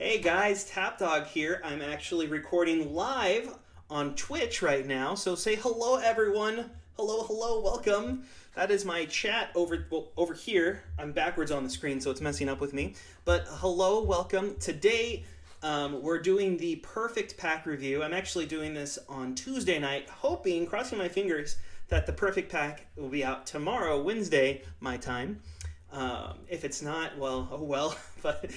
Hey guys, Tap Dog here. I'm actually recording live on Twitch right now, so say hello everyone. Hello, hello, welcome. That is my chat over here. I'm backwards on the screen, so it's messing up with me. But hello, welcome. Today, we're doing the Purrrfect Pack review. I'm actually doing this on Tuesday night, hoping, crossing my fingers, that the Purrrfect Pack will be out tomorrow, Wednesday, my time. If it's not, well, oh well.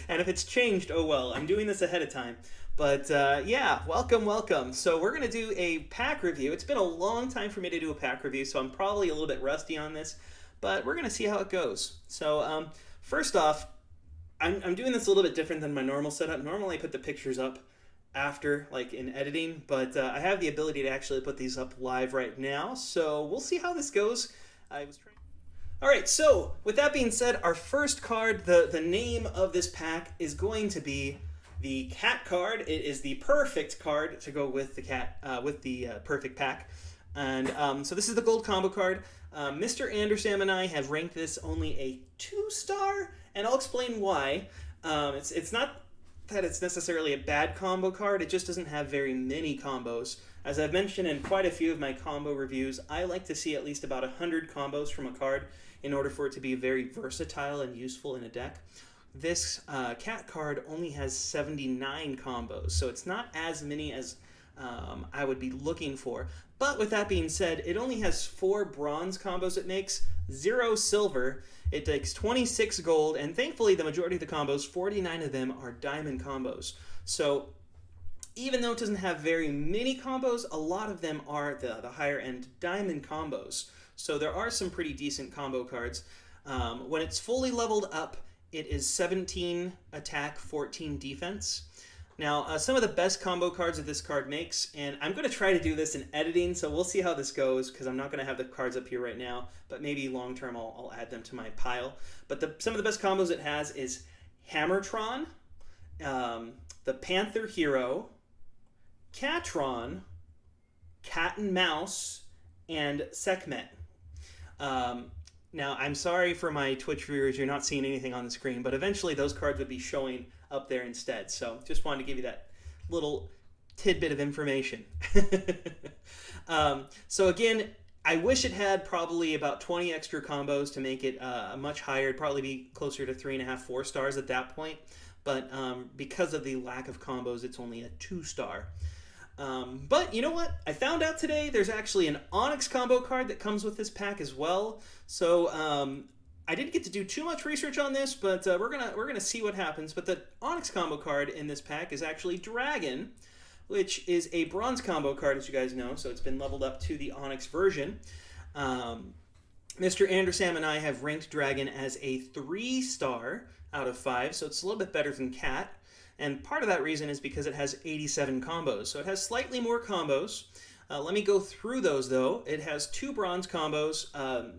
And if it's changed, oh well. I'm doing this ahead of time. But yeah, welcome, welcome. So we're going to do a pack review. It's been a long time for me to do a pack review, so I'm probably a little bit rusty on this. But we're going to see how it goes. So first off, I'm doing this a little bit different than my normal setup. Normally I put the pictures up after, like in editing, but I have the ability to actually put these up live right now. So we'll see how this goes. I was trying. All right, so with that being said, our first card, the name of this pack is going to be the cat card. It is the Purrrfect card to go with the cat, with the Purrrfect Pack. And so this is the gold combo card. Mr. Andersam and I have ranked this only a 2-star, and I'll explain why. It's not that it's necessarily a bad combo card, it just doesn't have very many combos. As I've mentioned in quite a few of my combo reviews, I like to see at least about 100 combos from a card in order for it to be very versatile and useful in a deck. This cat card only has 79 combos, so it's not as many as I would be looking for. But with that being said, it only has 4 bronze combos it makes, 0 silver. It takes 26 gold, and thankfully the majority of the combos, 49 of them, are diamond combos. So even though it doesn't have very many combos, a lot of them are the higher end diamond combos. So there are some pretty decent combo cards. When it's fully leveled up, it is 17 attack, 14 defense. Now, some of the best combo cards that this card makes, and I'm going to try to do this in editing, so we'll see how this goes, because I'm not going to have the cards up here right now, but maybe long term I'll add them to my pile. But some of the best combos it has is Hammertron, the Panther Hero, Catron, Cat and Mouse, and Sekhmet. Now, I'm sorry for my Twitch viewers, you're not seeing anything on the screen, but eventually those cards would be showing up there instead. So just wanted to give you that little tidbit of information. So again, I wish it had probably about 20 extra combos to make it much higher. It'd probably be closer to 3.5, 4 stars at that point. But because of the lack of combos, it's only a 2-star. But you know what? I found out today there's actually an Onyx combo card that comes with this pack as well. So I didn't get to do too much research on this, but we're gonna see what happens. But the Onyx combo card in this pack is actually Dragon, which is a bronze combo card, as you guys know. So it's been leveled up to the Onyx version. Mr. Andersam and I have ranked Dragon as a 3-star out of 5, so it's a little bit better than Cat. And part of that reason is because it has 87 combos. So it has slightly more combos. Let me go through those, though. It has 2 bronze combos.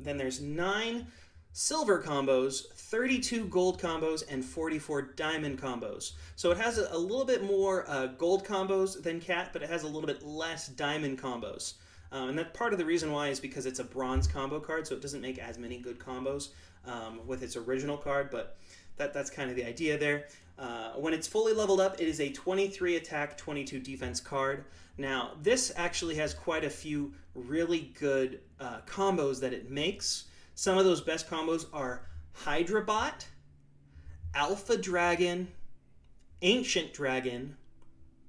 Then there's 9 silver combos, 32 gold combos, and 44 diamond combos. So it has a little bit more gold combos than Cat, but it has a little bit less diamond combos. And that part of the reason why is because it's a bronze combo card, so it doesn't make as many good combos with its original card, but that's kind of the idea there. When it's fully leveled up, it is a 23 attack, 22 defense card. Now, this actually has quite a few really good combos that it makes. Some of those best combos are Hydrabot, Alpha Dragon, Ancient Dragon,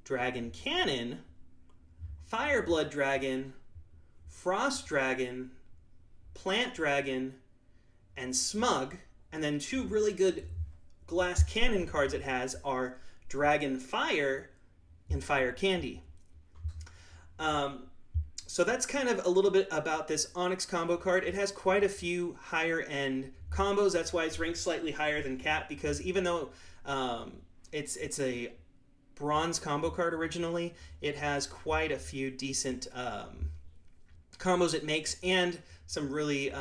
Dragon Cannon, Fireblood Dragon, Frost Dragon, Plant Dragon, and Smug. And then 2 really good glass cannon cards it has are Dragon Fire and Fire Candy. So that's kind of a little bit about this Onyx combo card. It has quite a few higher end combos. That's why it's ranked slightly higher than Cat, because even though it's a bronze combo card originally, it has quite a few decent combos it makes, and some really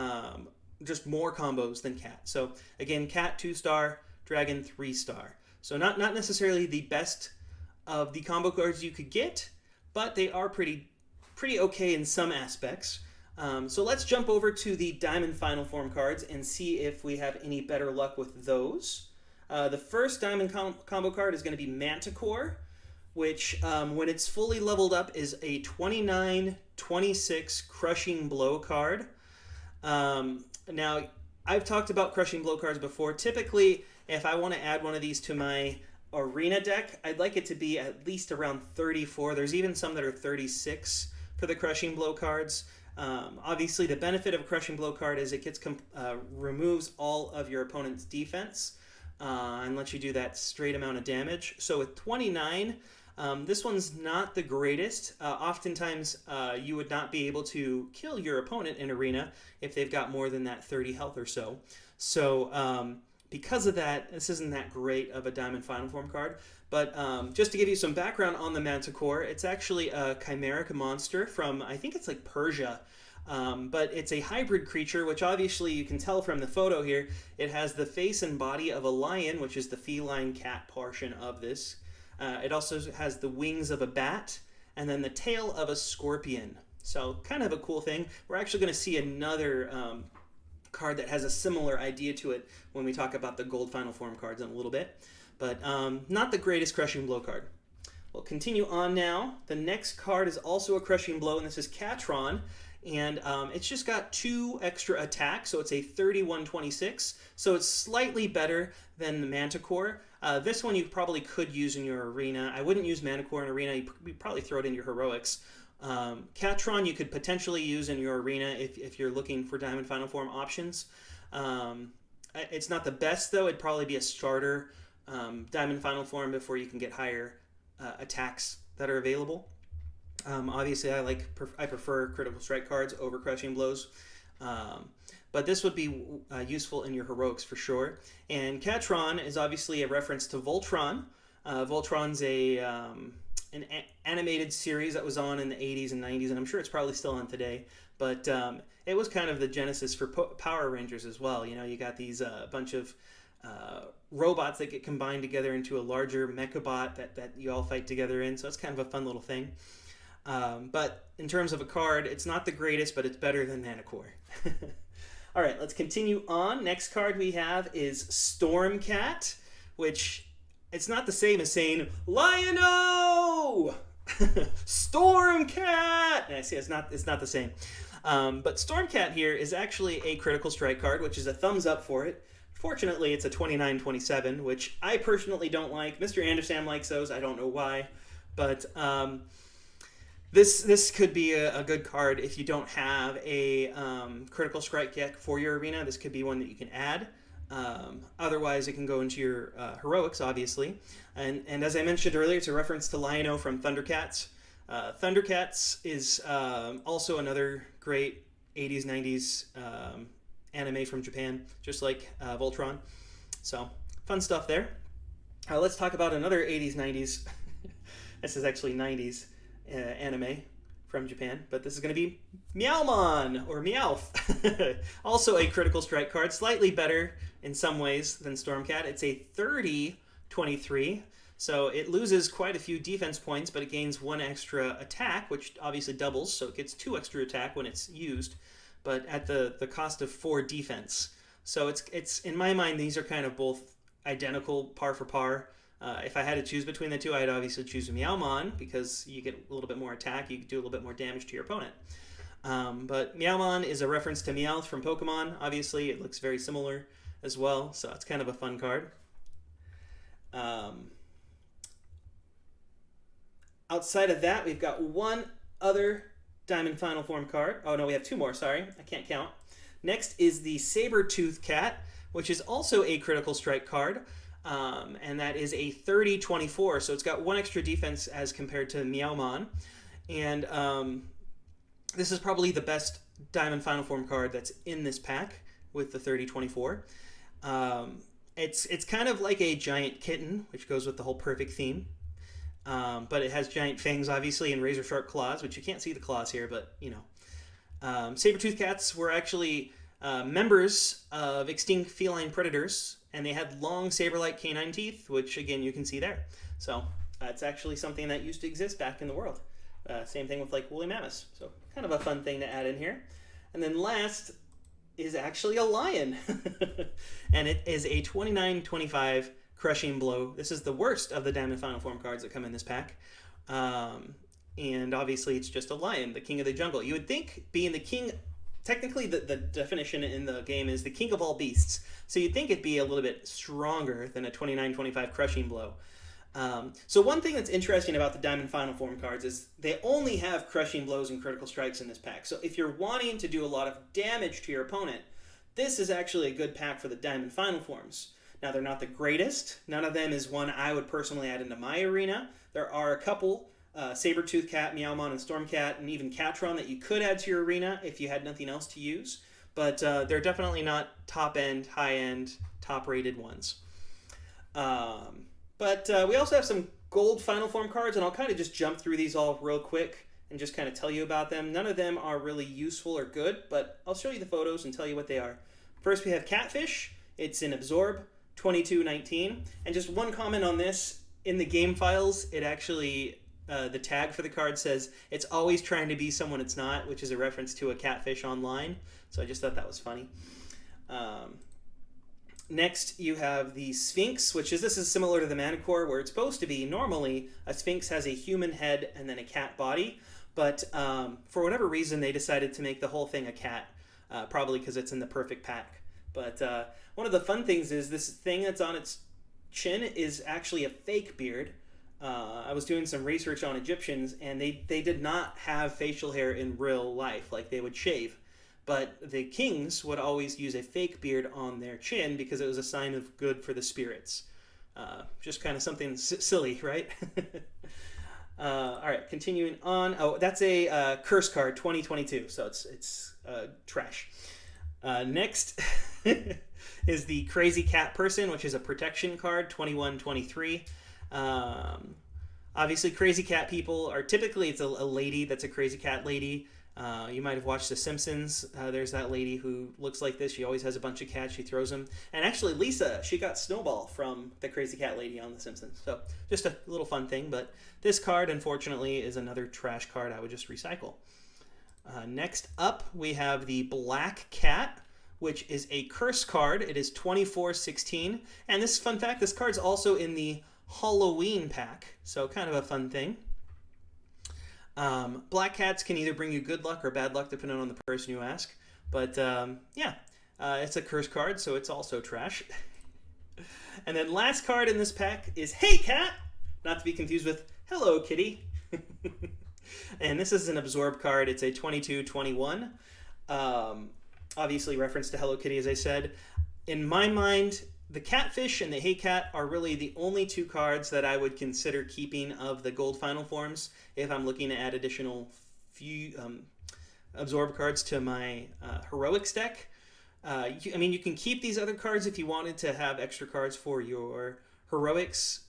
just more combos than Cat. So again, Cat 2-star, Dragon 3-star. So not necessarily the best of the combo cards you could get, but they are pretty okay in some aspects. So let's jump over to the Diamond Final Form cards and see if we have any better luck with those. The first diamond combo card is going to be Manticore, which when it's fully leveled up is a 29-26 Crushing Blow card. Now, I've talked about Crushing Blow cards before. Typically, if I want to add one of these to my arena deck, I'd like it to be at least around 34. There's even some that are 36 for the Crushing Blow cards. Obviously, the benefit of a Crushing Blow card is it removes all of your opponent's defense and lets you do that straight amount of damage. So with 29, this one's not the greatest. Oftentimes, you would not be able to kill your opponent in arena if they've got more than that 30 health or so. So because of that, this isn't that great of a Diamond Final Form card. But just to give you some background on the Manticore, it's actually a chimeric monster from, I think it's like Persia. But it's a hybrid creature, which obviously you can tell from the photo here. It has the face and body of a lion, which is the feline cat portion of this. It also has the wings of a bat, and then the tail of a scorpion. So kind of a cool thing. We're actually going to see another card that has a similar idea to it when we talk about the gold Final Form cards in a little bit. But not the greatest Crushing Blow card. We'll continue on now. The next card is also a Crushing Blow, and this is Catron. And it's just got 2 extra attacks, so it's a 31-26. So it's slightly better than the Manticore. This one you probably could use in your arena. I wouldn't use Manticore in arena. You'd probably throw it in your heroics. Catron you could potentially use in your arena if you're looking for Diamond Final Form options. It's not the best, though. It'd probably be a starter Diamond Final Form before you can get higher attacks that are available. Obviously, I prefer Critical Strike cards over Crushing Blows, but this would be useful in your heroics for sure. And Catron is obviously a reference to Voltron. Voltron's an animated series that was on in the 80s and 90s, and I'm sure it's probably still on today. But it was kind of the genesis for Power Rangers as well. You know, you got these bunch of robots that get combined together into a larger mechabot that you all fight together in. So it's kind of a fun little thing. But in terms of a card, it's not the greatest, but it's better than Manticore. All right, let's continue on. Next card we have is Stormcat, which it's not the same as saying Lion-O! Stormcat! I see, it's not the same. But Stormcat here is actually a Critical Strike card, which is a thumbs up for it. Fortunately, it's a 29-27, which I personally don't like. Mr. Anderson likes those. I don't know why. But this could be a good card if you don't have a Critical Strike deck for your arena. This could be one that you can add. Otherwise, it can go into your heroics, obviously. And as I mentioned earlier, it's a reference to Lion-O from Thundercats. Thundercats is also another great 80s, 90s anime from Japan, just like Voltron. So, fun stuff there. Let's talk about another 80s, 90s. This is actually 90s anime from Japan, but this is going to be Meowmon, or Meowth. Also a Critical Strike card, slightly better in some ways than Stormcat. It's a 30-23, so it loses quite a few defense points, but it gains 1 extra attack, which obviously doubles, so it gets 2 extra attack when it's used, but at the cost of 4 defense. So it's in my mind, these are kind of both identical, par for par. If I had to choose between the two, I'd obviously choose Meowmon because you get a little bit more attack, you can do a little bit more damage to your opponent. But Meowmon is a reference to Meowth from Pokemon. Obviously, it looks very similar as well, so it's kind of a fun card. Outside of that, we've got one other Diamond Final Form card. Oh no, we have 2 more, sorry. I can't count. Next is the Saber-Tooth Cat, which is also a Critical Strike card. And that is a 30-24, so it's got 1 extra defense as compared to Meowmon. And this is probably the best Diamond Final Form card that's in this pack with the 30-24. It's kind of like a giant kitten, which goes with the whole perfect theme. But it has giant fangs, obviously, and razor sharp claws, which you can't see the claws here, but, you know. Saber-Tooth Cats were actually members of extinct feline predators, and they had long saber-like canine teeth, which, again, you can see there. So it's actually something that used to exist back in the world. Same thing with, like, woolly mammoths. So kind of a fun thing to add in here. And then last is actually a lion. And it is a 29-25 Crushing Blow. This is the worst of the Diamond Final Form cards that come in this pack. And obviously it's just a lion, the king of the jungle. You would think being the king, technically the definition in the game is the king of all beasts. So you'd think it'd be a little bit stronger than a 29-25 Crushing Blow. So one thing that's interesting about the Diamond Final Form cards is they only have Crushing Blows and Critical Strikes in this pack. So if you're wanting to do a lot of damage to your opponent, this is actually a good pack for the Diamond Final Forms. Now, they're not the greatest. None of them is one I would personally add into my arena. There are a couple, Sabertooth Cat, Meowmon, and Stormcat, and even Catron that you could add to your arena if you had nothing else to use. But they're definitely not top-end, high-end, top-rated ones. But we also have some gold Final Form cards, and I'll kind of just jump through these all real quick and just kind of tell you about them. None of them are really useful or good, but I'll show you the photos and tell you what they are. First, we have Catfish. It's in Absorb, 2219. And just one comment on this, in the game files, it actually, the tag for the card says, it's always trying to be someone it's not, which is a reference to a catfish online. So I just thought that was funny. Next, you have the Sphinx, this is similar to the Manticore, where it's supposed to be, normally, a Sphinx has a human head and then a cat body. But for whatever reason, they decided to make the whole thing a cat, probably because it's in the Purrrfect Pack. But one of the fun things is this thing that's on its chin is actually a fake beard. I was doing some research on Egyptians, and they did not have facial hair in real life, like they would shave. But the kings would always use a fake beard on their chin because it was a sign of good for the spirits. Just kind of something silly, right? All right, continuing on. Oh, that's a curse card, 2022, so it's trash. Next is the Crazy Cat Person, which is a protection card, 2123. Obviously, crazy cat people are typically, it's a lady that's a crazy cat lady. You might have watched The Simpsons. There's that lady who looks like this. She always has a bunch of cats. She throws them. And actually, Lisa, she got Snowball from the crazy cat lady on The Simpsons. So just a little fun thing. But this card, unfortunately, is another trash card I would just recycle. Next up, we have the Black Cat, which is a curse card. It is 2416. And this fun fact, this card's also in the Halloween pack. So kind of a fun thing. Black cats can either bring you good luck or bad luck depending on the person you ask. But yeah, it's a curse card, so it's also trash. And then last card in this pack is Hey Cat! Not to be confused with Hello Kitty. And this is an Absorb card. It's a 2221. Obviously reference to Hello Kitty, as I said. In my mind, the Catfish and the Hey Cat are really the only two cards that I would consider keeping of the gold final forms if I'm looking to add additional few Absorb cards to my Heroics deck. I mean, you can keep these other cards if you wanted to have extra cards for your Heroics.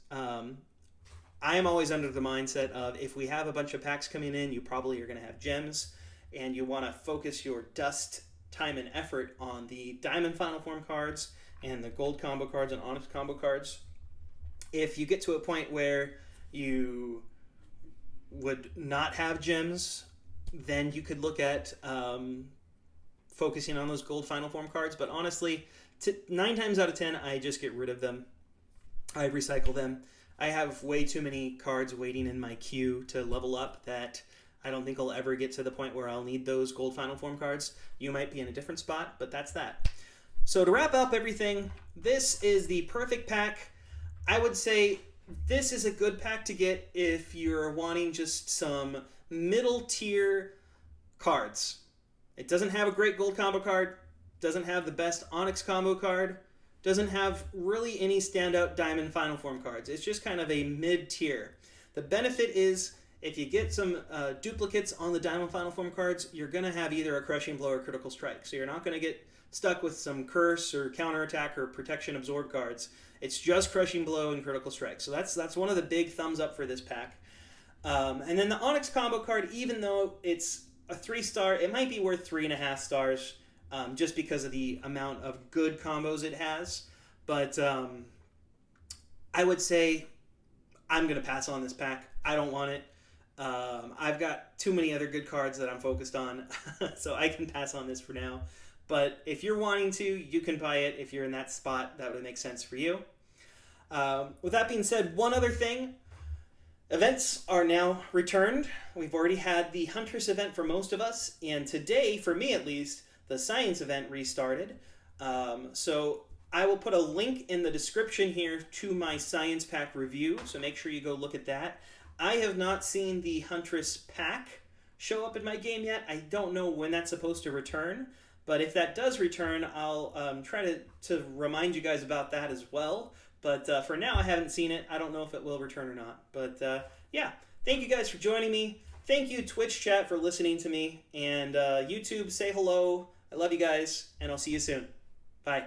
I am always under the mindset of if we have a bunch of packs coming in, you probably are going to have gems, and you want to focus your dust, time, and effort on the Diamond Final Form cards and the gold combo cards and Onyx combo cards. If you get to a point where you would not have gems, then you could look at focusing on those gold Final Form cards. But honestly, 9 times out of 10, I just get rid of them. I recycle them. I have way too many cards waiting in my queue to level up that I don't think I'll ever get to the point where I'll need those gold Final Form cards. You might be in a different spot, but that's that. So to wrap up everything, this is the Purrrfect Pack. I would say this is a good pack to get if you're wanting just some middle tier cards. It doesn't have a great gold combo card, doesn't have the best Onyx combo card, doesn't have really any standout Diamond Final Form cards. It's just kind of a mid-tier. The benefit is if you get some duplicates on the Diamond Final Form cards, you're going to have either a Crushing Blow or Critical Strike. So you're not going to get stuck with some Curse or Counterattack or Protection Absorb cards. It's just Crushing Blow and Critical Strike. So that's one of the big thumbs up for this pack. And then the Onyx combo card, even though it's a 3-star, it might be worth 3.5 stars just because of the amount of good combos it has. But I would say I'm going to pass on this pack. I don't want it. I've got too many other good cards that I'm focused on, so I can pass on this for now. But if you're wanting to, you can buy it. If you're in that spot, that would make sense for you. With that being said, one other thing. Events are now returned. We've already had the Huntress event for most of us, and today, for me at least, the Science event restarted. So I will put a link in the description here to my Science Pack review, so make sure you go look at that. I have not seen the Huntress pack show up in my game yet. I don't know when that's supposed to return, but if that does return, I'll try to remind you guys about that as well. But for now, I haven't seen it. I don't know if it will return or not. But yeah, thank you guys for joining me. Thank you, Twitch chat, for listening to me. And YouTube, say hello. I love you guys, and I'll see you soon. Bye.